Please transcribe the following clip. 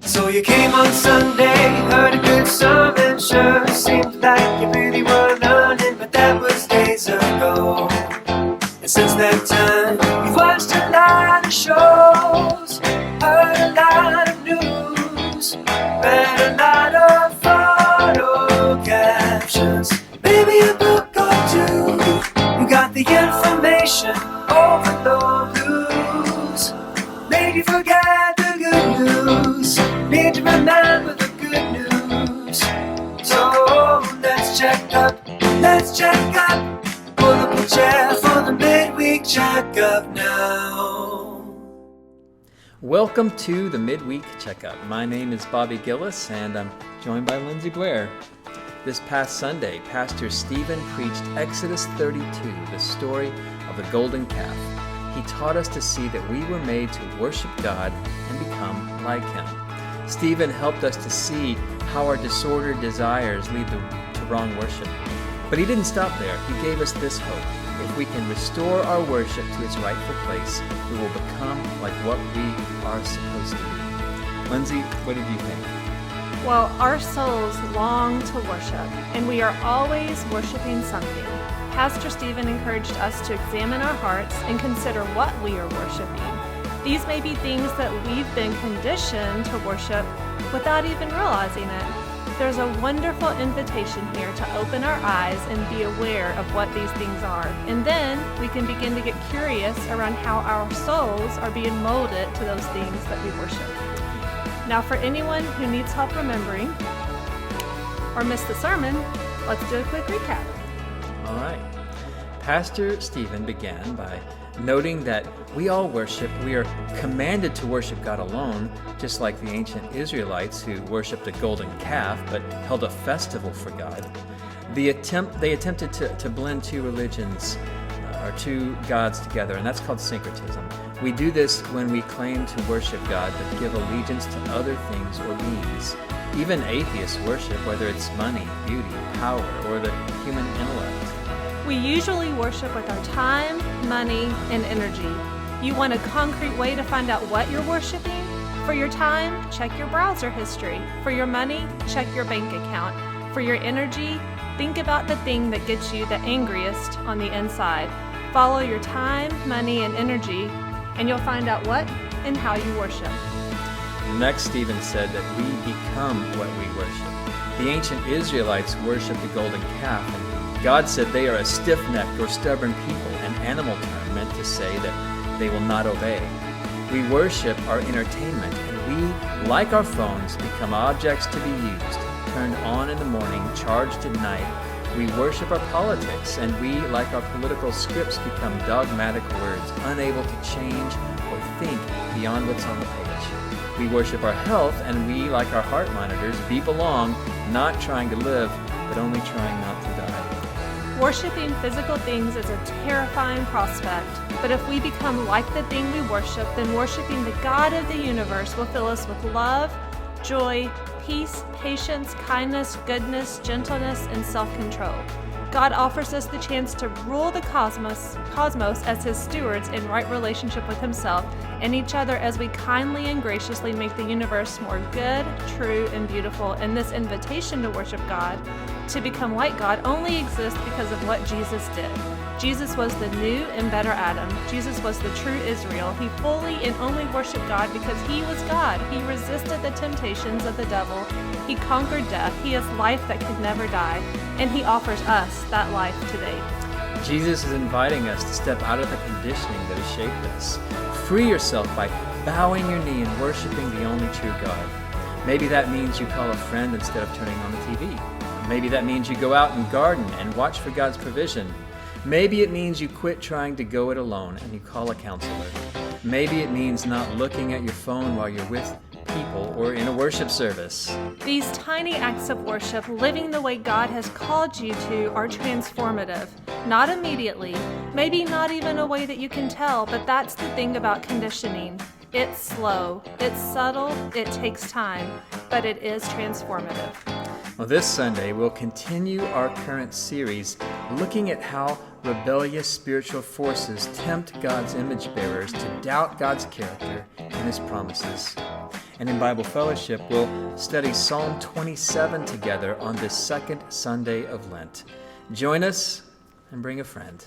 So you came on Sunday, heard a good sermon, sure seemed like you really were learning, but that was days ago. And since that time, you've watched a lot of shows, heard a lot of news, read a lot of photo captions, maybe a book or two. You got the information overload blues, made you forget the good news, need to remember the good news. So let's check up, pull up a chair for the midweek checkup now. Welcome to the Midweek Checkup. My name is Bobby Gilles, and I'm joined by Lindsey Blair. This past Sunday, Pastor Stephen preached Exodus 32, the story of the golden calf. He taught us to see that we were made to worship God and become like Him. Stephen helped us to see how our disordered desires lead to wrong worship. But he didn't stop there. He gave us this hope. If we can restore our worship to its rightful place, we will become like what we are supposed to be. Lindsey, what did you think? Well, our souls long to worship, and we are always worshiping something. Pastor Stephen encouraged us to examine our hearts and consider what we are worshiping. These may be things that we've been conditioned to worship without even realizing it. There's a wonderful invitation here to open our eyes and be aware of what these things are. And then we can begin to get curious around how our souls are being molded to those things that we worship. Now, for anyone who needs help remembering or missed the sermon, let's do a quick recap. All right. Pastor Stephen began by noting that we all worship. We are commanded to worship God alone, just like the ancient Israelites who worshipped a golden calf but held a festival for God. They attempted to blend two religions or two gods together, and that's called syncretism. We do this when we claim to worship God but give allegiance to other things or beings. Even atheists worship, whether it's money, beauty, power, or the human intellect. We usually worship with our time, money, and energy. You want a concrete way to find out what you're worshiping? For your time, check your browser history. For your money, check your bank account. For your energy, think about the thing that gets you the angriest on the inside. Follow your time, money, and energy, and you'll find out what and how you worship. Next, Stephen said that we become what we worship. The ancient Israelites worshipped the golden calf, and God said they are a stiff-necked or stubborn people, an animal term meant to say that they will not obey. We worship our entertainment, and we, like our phones, become objects to be used, turned on in the morning, charged at night. We worship our politics, and we, like our political scripts, become dogmatic words, unable to change or think beyond what's on the page. We worship our health, and we, like our heart monitors, beep along, not trying to live, but only trying not to die. Worshiping physical things is a terrifying prospect, but if we become like the thing we worship, then worshiping the God of the universe will fill us with love, joy, peace, patience, kindness, goodness, gentleness, and self-control. God offers us the chance to rule the cosmos as His stewards in right relationship with Himself and each other as we kindly and graciously make the universe more good, true, and beautiful. And this invitation to worship God, to become like God, only exists because of what Jesus did. Jesus was the new and better Adam. Jesus was the true Israel. He fully and only worshiped God because He was God. He resisted the temptations of the devil. He conquered death. He is life that could never die. And He offers us that life today. Jesus is inviting us to step out of the conditioning that has shaped us. Free yourself by bowing your knee and worshiping the only true God. Maybe that means you call a friend instead of turning on the TV. Maybe that means you go out and garden and watch for God's provision. Maybe it means you quit trying to go it alone and you call a counselor. Maybe it means not looking at your phone while you're with people or in a worship service. These tiny acts of worship, living the way God has called you to, are transformative. Not immediately, maybe not even a way that you can tell, but that's the thing about conditioning. It's slow, it's subtle, it takes time, but it is transformative. Well, this Sunday, we'll continue our current series looking at how rebellious spiritual forces tempt God's image bearers to doubt God's character and His promises. And in Bible Fellowship, we'll study Psalm 27 together on this second Sunday of Lent. Join us and bring a friend.